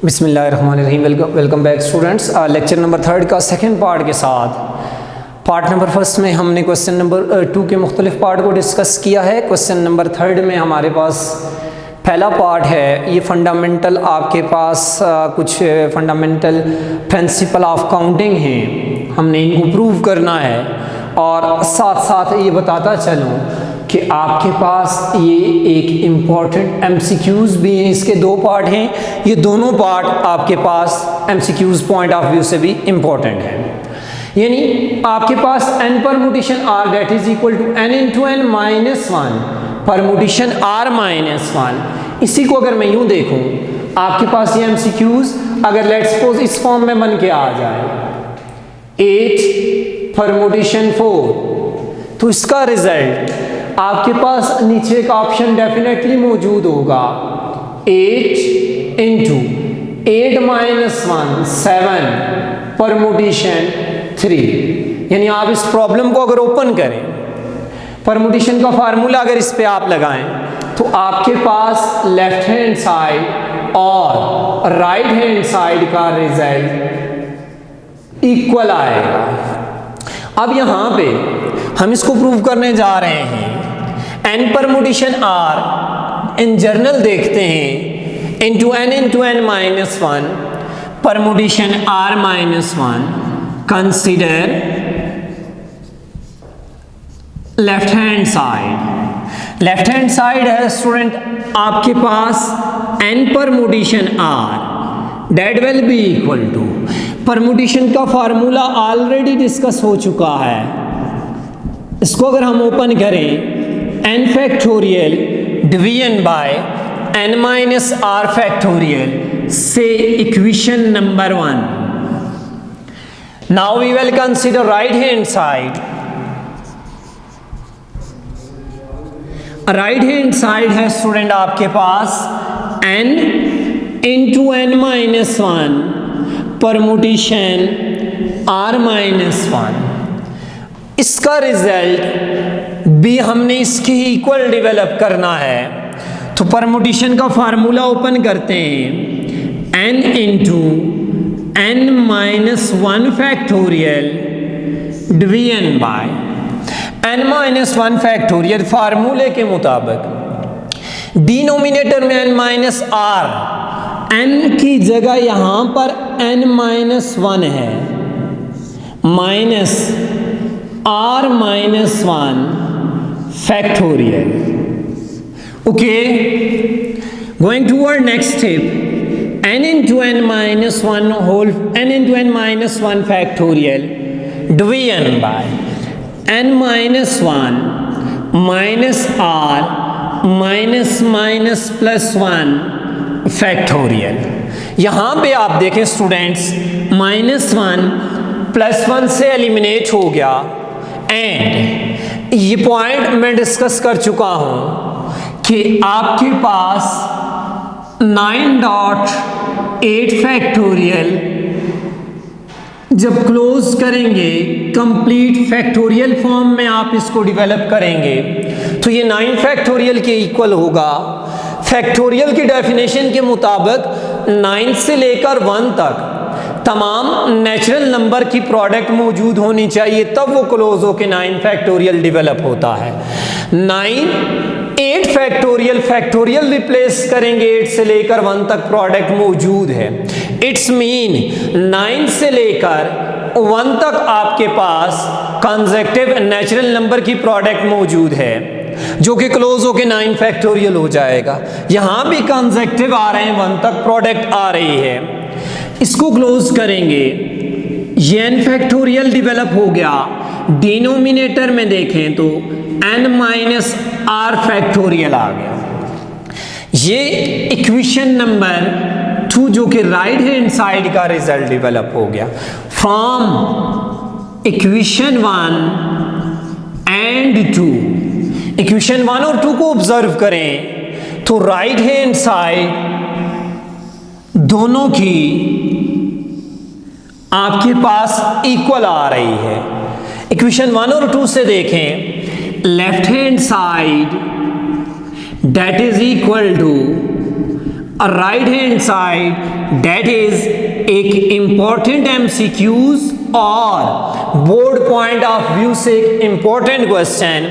बिस्मिल्लाहिर्रहमानिर्रहीम। Welcome back students. Lecture number 3 का second part के साथ पार्ट नंबर 1 में हमने क्वेश्चन नंबर 2 के मुख्तलिफ पार्ट को डिस्कस किया है। क्वेश्चन नंबर 3 में हमारे पास पहला पार्ट है, ये फंडामेंटल आपके पास कुछ फंडामेंटल प्रिंसिपल ऑफ काउंटिंग हैं, हमने इनको प्रूव करना है और साथ साथ ये बताता चलूँ कि आपके पास ये एक इम्पॉर्टेंट MCQs भी हैं। इसके 2 पार्ट हैं, ये दोनों पार्ट आपके पास MCQs पॉइंट ऑफ व्यू से भी इम्पॉर्टेंट है। यानी आपके पास n permutation r that is equal to n into n minus 1 permutation r minus 1। इसी को अगर मैं यूं देखूं, आपके पास ये MCQs अगर लेट्स सपोज इस फॉर्म में बन के आ जाए 8 परमुटेशन 4, तो इसका रिजल्ट आपके पास नीचे का ऑप्शन डेफिनेटली मौजूद होगा 8 इंटू 8 माइनस 1 7 परमुटेशन 3। यानी आप इस प्रॉब्लम को अगर ओपन करें, परमुटेशन का फार्मूला अगर इस पे आप लगाएं, तो आपके पास लेफ्ट हैंड साइड और राइट हैंड साइड का रिजल्ट इक्वल आएगा। अब यहां पे हम इसको प्रूव करने जा रहे हैं। n permutation r in general देखते हैं into n minus 1 permutation r minus 1। Consider left hand side. Left hand side है स्टूडेंट आपके पास n permutation r that will be equal to, permutation का फार्मूला ऑलरेडी डिस्कस हो चुका है। इसको अगर हम ओपन करें, n factorial division by n minus r factorial से equation number 1। Now we will consider right hand side. Right hand side है स्टूडेंट आपके पास n into n minus 1 permutation r minus 1। इसका रिजल्ट भी हमने इसके ही इक्वल डेवलप करना है, तो परमुटेशन का फार्मूला ओपन करते हैं n into n minus 1 factorial division by n minus 1 factorial. फार्मूले के मुताबिक डिनोमिनेटर में n माइनस r, n की जगह यहां पर n माइनस 1 है, minus r minus 1 factorial. Okay, going toward next step, n into n minus 1 whole n into n minus 1 factorial division by n minus 1 minus r minus minus plus 1 factorial. यहां पे आप देखें students, minus 1 plus 1 से eliminate हो गया and ये point मैं discuss कर चुका हूं कि आपके पास 9.8 फैक्टोरियल जब क्लोज करेंगे, कंप्लीट फैक्टोरियल फॉर्म में आप इसको डेवलप करेंगे, तो ये 9 फैक्टोरियल के इक्वल होगा। फैक्टोरियल की डेफिनेशन के मुताबिक 9 से लेकर 1 तक तमाम नेचुरल नंबर की प्रोडक्ट मौजूद होनी चाहिए, तब वो क्लोज होकर 9 फैक्टोरियल डेवलप होता है। 8 फैक्टोरियल, फैक्टोरियल रिप्लेस करेंगे 8 से लेकर 1 तक प्रोडक्ट मौजूद है। इट्स मीन 9 से लेकर 1 तक आपके पास कंसेक्टिव नेचुरल नंबर की प्रोडक्ट मौजूद है, जो कि क्लोज होके 9 फैक्टोरियल हो जाएगा। यहां भी कंसेक्टिव आ रहे हैं, 1 तक प्रोडक्ट आ रही है, इसको क्लोज करेंगे, ये n फैक्टोरियल डेवलप हो गया। डिनोमिनेटर में देखें तो n माइनस r फैक्टोरियल आ गया। ये इक्वेशन नंबर 2 जो कि राइट हैंड साइड का रिजल्ट डेवलप हो गया। फ्रॉम इक्वेशन 1 एंड 2, इक्वेशन 1 और 2 को ऑब्जर्व करें तो राइट हैंड साइड दोनों की आपके पास इक्वल आ रही है। इक्वेशन 1 और 2 से देखें, left hand side that is equal to right hand side, that is एक इंपॉर्टेंट एमसीक्यूज और बोर्ड पॉइंट ऑफ व्यू से एक important question,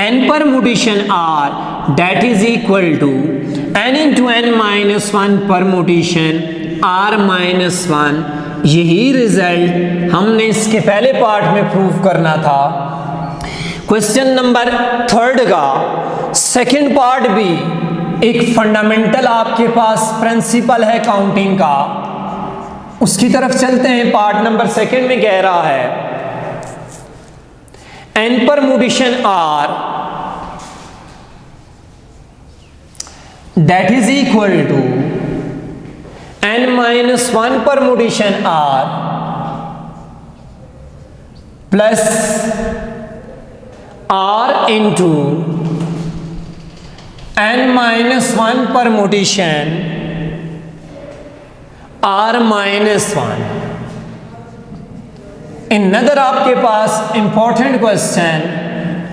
n permutation r that is equal to n into n minus 1 permutation r minus 1। यही result हमने इसके पहले part में prove करना था। क्वेश्चन नंबर 3 का सेकंड पार्ट भी एक फंडामेंटल आपके पास प्रिंसिपल है काउंटिंग का, उसकी तरफ चलते हैं। पार्ट नंबर 2 में कह रहा है n permutation r that is equal to n minus 1 permutation r plus r into n minus 1 permutation r minus 1। Another आपके पास important question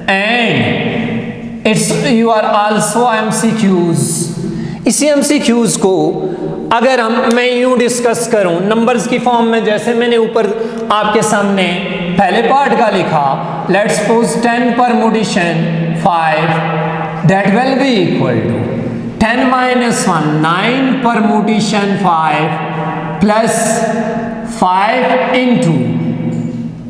and it's you are also MCQs। इसी MCQs को अगर मैं यूं डिस्कस करूं नंबर्स की form में, जैसे मैंने ऊपर आपके सामने पहले पार्ट का लिखा, let's suppose 10 permutation 5 that will be equal to 10 minus 1 9 permutation 5 plus 5 into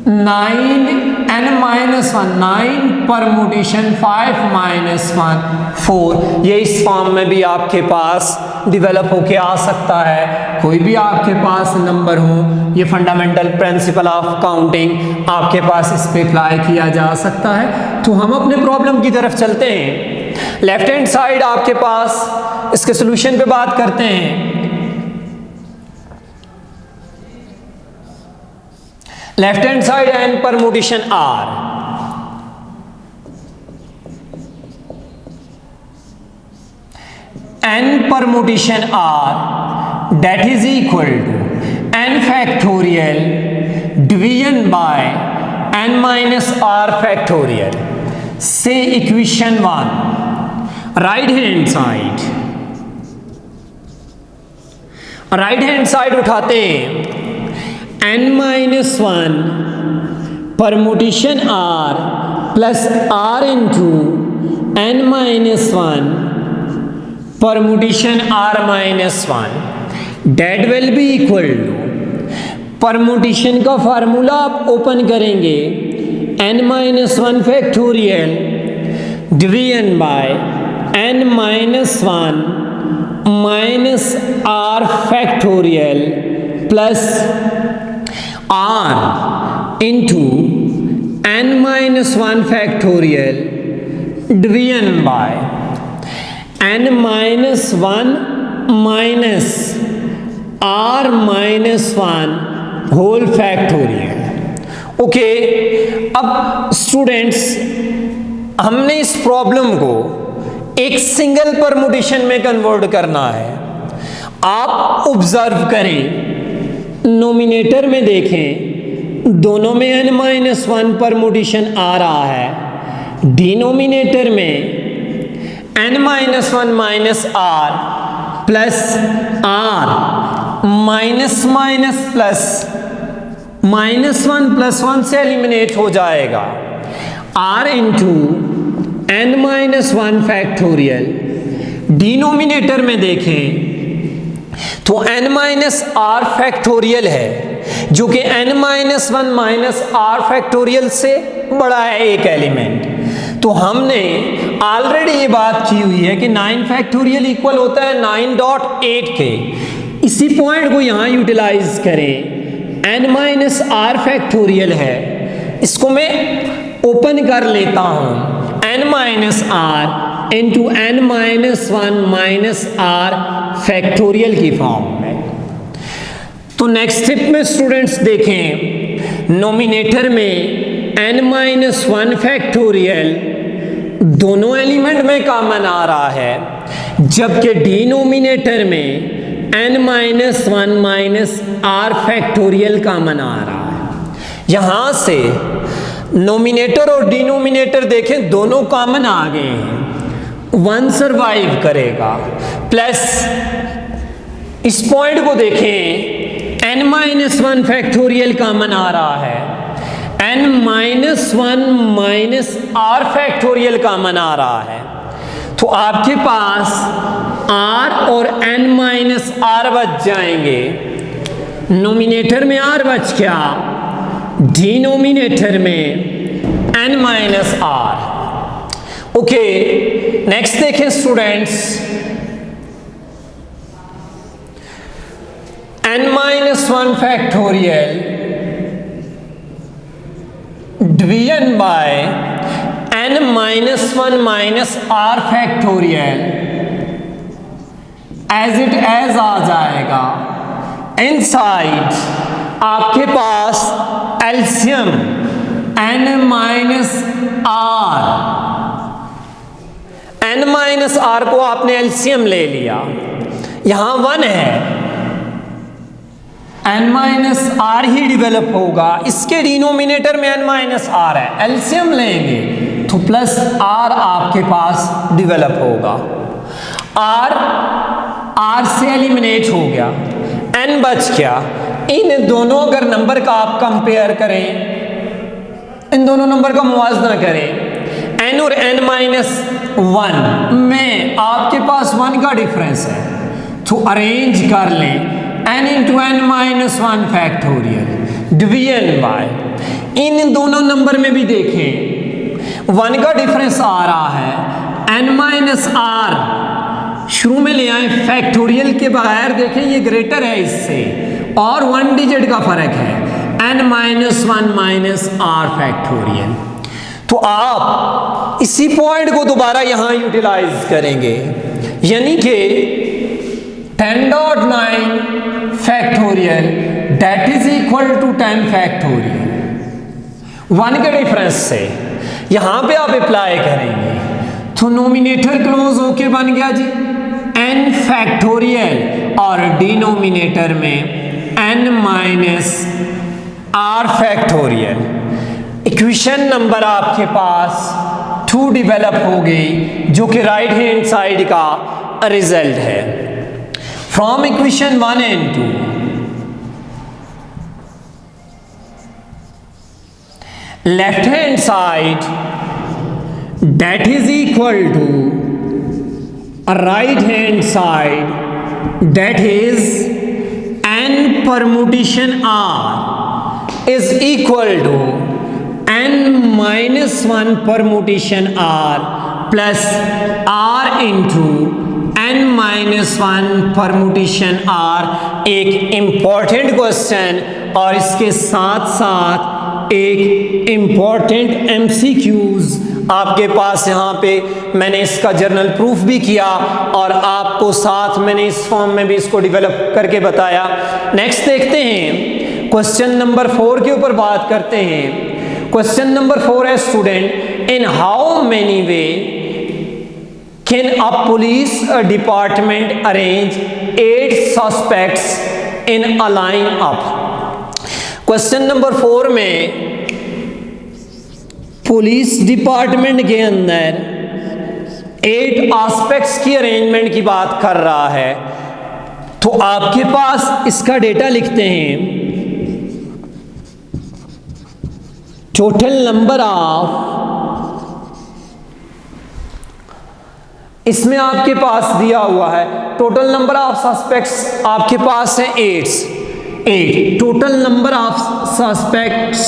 9 n minus 1 9 permutation 5 minus 1 4। ये इस फॉर्म में भी आपके पास डिवेलप होके आ सकता है। कोई भी आपके पास नंबर हो, ये फंडामेंटल प्रिंसिपल ऑफ काउंटिंग आपके पास इस पे अप्लाई किया जा सकता है। तो हम अपने प्रॉब्लम की तरफ चलते हैं। लेफ्ट हैंड साइड आपके पास इसके सोल्यूशन पे बात करते हैं। Left hand side n permutation r n permutation r that is equal to n factorial division by n minus r factorial से इक्वेशन 1। राइट हैंड साइड उठाते हैं n minus 1 permutation r plus r into n minus 1 permutation r minus 1 that will be equal to, permutation का formula आप open करेंगे n minus 1 factorial division by n minus 1 minus r factorial plus r into n minus 1 factorial division by n minus 1 minus r minus 1 whole factorial. Okay, अब students हमने इस problem को एक single permutation में convert करना है। आप observe करें, नोमिनेटर में देखें, दोनों में n माइनस 1 परमुटेशन आ रहा है। डिनोमिनेटर में n minus 1 minus r plus r minus minus plus minus 1 plus 1 से एलिमिनेट हो जाएगा। r into n minus 1 factorial. Denominator में देखें तो n माइनस r फैक्टोरियल है, जो कि n minus 1 minus r factorial से बड़ा है एक एलिमेंट। तो हमने ऑलरेडी ये बात की हुई है कि 9 फैक्टोरियल इक्वल होता है 9.8 के। इसी पॉइंट को यहाँ यूटिलाइज करें, n माइनस r फैक्टोरियल है, इसको मैं ओपन कर लेता हूँ n minus r into n minus 1 minus r factorial की फॉर्म में। तो नेक्स्ट स्टेप में स्टूडेंट्स देखें, नोमिनेटर में n माइनस 1 फैक्टोरियल दोनों एलिमेंट में कॉमन आ रहा है, जबकि डिनोमिनेटर में n minus 1 minus r factorial common आ रहा है। यहाँ से नोमिनेटर और डिनोमिनेटर देखें, दोनों कॉमन आ गए हैं, 1 सर्वाइव करेगा, प्लस इस पॉइंट को देखें, n-1 फैक्टोरियल कॉमन आ रहा है, n-1 minus r factorial common आ रहा है, तो आपके पास r और n-r बच जाएंगे। नोमिनेटर में r बच गया, डिनोमिनेटर में n-r। ओके, नेक्स्ट देखें students, n-1 factorial division by n-1 minus r factorial as it is आ जाएगा। इनसाइड आपके पास एलसीएम n-r को आपने एलसीएम ले लिया, यहां 1 है, n-r ही डेवलप होगा, इसके डिनोमिनेटर में n-r है, एलसीएम लेंगे तो प्लस r आपके पास डेवलप होगा। r से एलिमिनेट हो गया, n बच गया। इन दोनों अगर नंबर का आप कंपेयर करें, इन दोनों नंबर का मुवाजना करें, n और n-1 में आपके पास 1 का डिफरेंस है, तो अरेंज कर लें n into n-1 factorial division by, इन दोनों नंबर में भी देखें 1 का डिफरेंस आ रहा है, n-r शुरू में ले आए, फैक्टोरियल के बगैर देखें ये ग्रेटर है इससे, और 1 डिजिट का फर्क है, n-1 माइनस r फैक्टोरियल। तो आप इसी पॉइंट को दोबारा यहां यूटिलाइज करेंगे, यानी कि 10.9 factorial that is equal to 10 factorial. 1 के डिफरेंस से यहां पे आप अप्लाई करेंगे तो नोमिनेटर क्लोज होके बन गया जी n फैक्टोरियल, और डिनोमिनेटर में n-r फैक्टोरियल। इक्वेशन नंबर आपके पास 2 डेवलप हो गई, जो कि राइट हैंड साइड का रिजल्ट है। From equation 1 and 2, left hand side that is equal to right hand side that is n permutation r is equal to n-1 permutation r plus r into n-1 permutation r। एक important question और इसके साथ साथ एक important MCQs आपके पास यहाँ पे मैंने इसका जर्नल प्रूफ भी किया, और आपको साथ मैंने इस फॉर्म में भी इसको डेवलप करके बताया। नेक्स्ट देखते हैं, क्वेश्चन नंबर 4 के ऊपर बात करते हैं। क्वेश्चन नंबर 4 है student, in how many way can a police department arrange 8 suspects in a line up. Question number 4 में पुलिस डिपार्टमेंट के अंदर 8 एस्पेक्ट्स की अरेंजमेंट की बात कर रहा है, तो आपके पास इसका डेटा लिखते हैं। टोटल नंबर ऑफ, इसमें आपके पास दिया हुआ है टोटल नंबर ऑफ सस्पेक्ट्स आपके पास है 8। Total number of suspects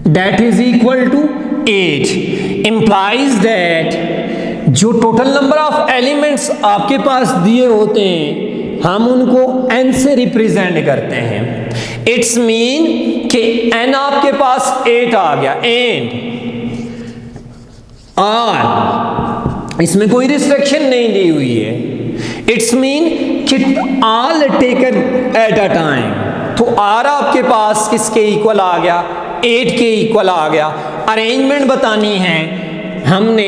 that is equal to 8 implies that जो टोटल नंबर ऑफ एलिमेंट्स आपके पास दिए होते हैं हम उनको n से रिप्रेजेंट करते हैं। इट्स मीन कि n आपके पास 8 आ गया, एंड r इसमें कोई रिस्ट्रिक्शन नहीं दी हुई है। इट्स मीन कि all taken at a time, तो r आपके पास किसके इक्वल आ गया, 8 के इक्वल आ गया। अरेंजमेंट बतानी है हमने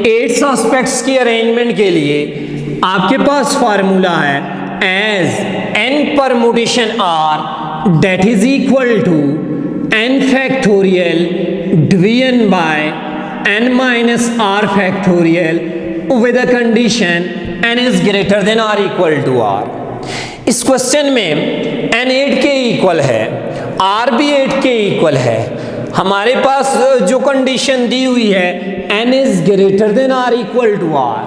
8 सस्पेक्ट्स की अरेंजमेंट के लिए आपके पास फार्मूला है as n permutation r that is equal to n factorial division by n minus r factorial with a condition n is greater than r equal to r। इस क्वेश्चन में n 8 के equal है, r भी 8 के equal है। हमारे पास जो condition दी हुई है n is greater than r equal to r,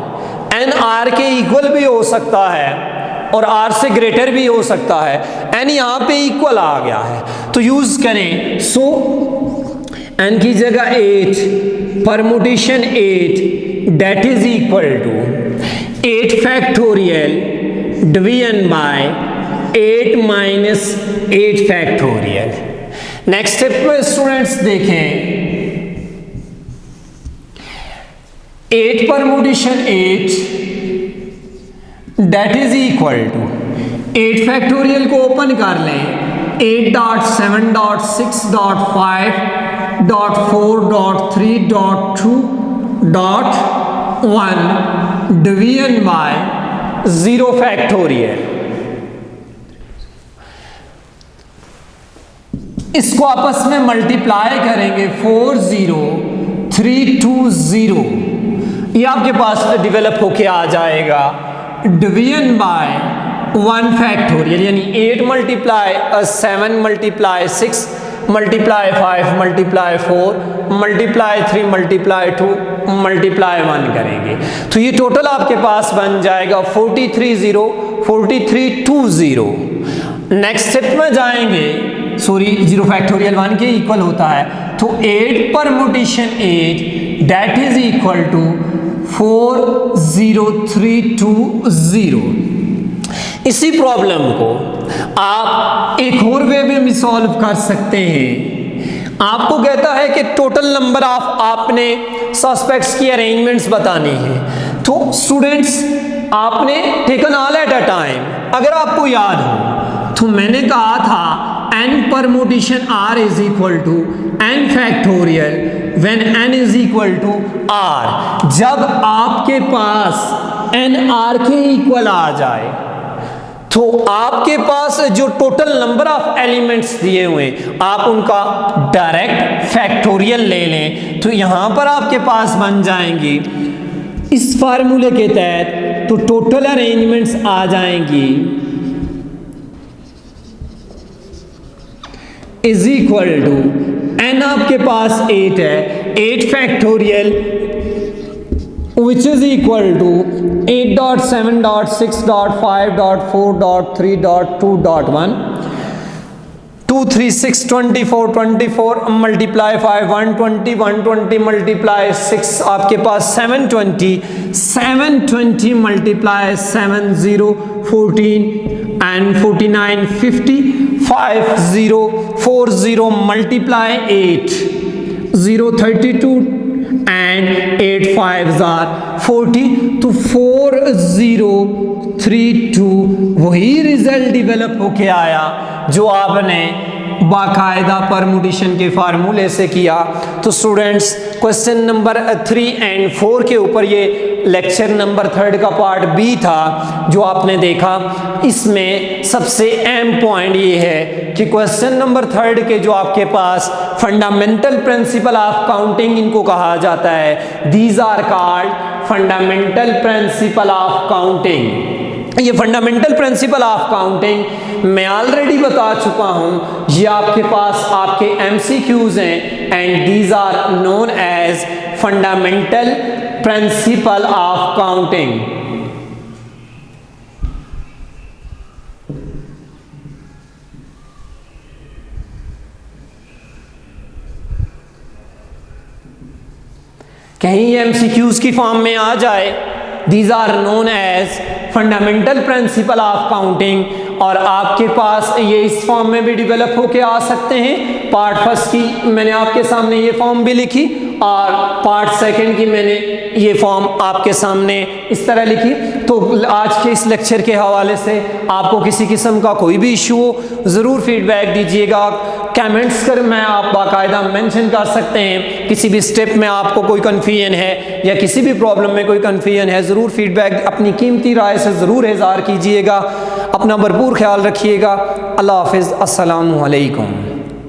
n r के इक्वल भी हो सकता है और r से ग्रेटर भी हो सकता है, n यहाँ पे इक्वल आ गया है तो यूज करें। सो n की जगह 8, permutation 8 that is equal to 8 factorial division by 8 minus 8 factorial. Next step में स्टूडेंट्स देखें, 8 permutation 8 that is equal to 8 factorial को ओपन कर लें, 8.7.6.5.4.3.2.1 डिवीजन बाय 0 फैक्टोरियल। इसको आपस में मल्टीप्लाई करेंगे 4 0 3 2 0, ये आपके पास डेवलप होके आ जाएगा डिवीजन बाय 1 फैक्टोरियल, यानी 8 multiply 7 multiply 6 multiply 5 multiply 4 multiply 3 multiply 2 multiply 1 करेंगे तो ये टोटल आपके पास बन जाएगा 4320। नेक्स्ट स्टेप में जाएंगे, सॉरी 0 फैक्टोरियल 1 के इक्वल होता है तो 8 permutation 8 that is equal to 40320। इसी प्रॉब्लम को आप एक और वे में भी सॉल्व कर सकते हैं। आपको कहता है कि टोटल नंबर ऑफ आपने सस्पेक्ट्स की अरेंजमेंट्स बतानी है, तो स्टूडेंट्स आपने taken all at a time. अगर आपको याद हो तो मैंने कहा था n permutation r is equal to n factorial when n is equal to r। जब आपके पास n r के इक्वल आ जाए तो आपके पास जो टोटल नंबर ऑफ एलिमेंट्स दिए हुए आप उनका डायरेक्ट फैक्टोरियल ले लें तो यहां पर आपके पास बन जाएंगी इस फार्मूले के तहत, तो टोटल अरेंजमेंट्स आ जाएंगी इज इक्वल टू n आपके पास 8 है, 8 factorial which is equal to 8.7.6.5.4.3.2.1 2 3 6 24 24 multiply 5 120 120 multiply 6 आपके पास 720 720 multiply 7 0 14 and 49 50 50 40 multiply 8 0 32 and 8 5s are 40 तो 4032 वही रिजल्ट डेवलप होके आया जो आपने बाकायदा परमुटेशन के फार्मूले से किया। तो स्टूडेंट्स क्वेश्चन नंबर 3 and 4 के ऊपर ये लेक्चर नंबर 3 का पार्ट बी था जो आपने देखा। इसमें सबसे अहम पॉइंट ये है कि क्वेश्चन नंबर 3 के जो आपके पास फंडामेंटल प्रिंसिपल ऑफ काउंटिंग इनको कहा जाता है, these are called fundamental principle of counting. ये फंडामेंटल प्रिंसिपल ऑफ काउंटिंग मैं ऑलरेडी बता चुका हूँ, ये आपके पास आपके MCQs हैं and these are known as fundamental principle of counting. कहीं MCQs की फॉर्म में आ जाए, these are known as fundamental principle of counting, और आपके पास ये इस फॉर्म में भी डेवलप होके आ सकते हैं। पार्ट फर्स्ट की मैंने आपके सामने ये फॉर्म भी लिखी और पार्ट सेकंड की मैंने ये फॉर्म आपके सामने इस तरह लिखी। तो आज के इस लेक्चर के हवाले से आपको किसी किस्म का कोई भी इशू हो ज़रूर फीडबैक दीजिएगा, कमेंट्स कर में आप बाकायदा मेंशन कर सकते हैं। किसी भी स्टेप में आपको कोई कन्फ्यूजन है या किसी भी प्रॉब्लम में कोई कन्फ्यूजन है, ज़रूर फीडबैक अपनी कीमती राय से ज़रूर इज़हार कीजिएगा। अपना भरपूर ख्याल रखिएगा। अल्लाह हाफ़िज़। अस्सलामु अलैकुम।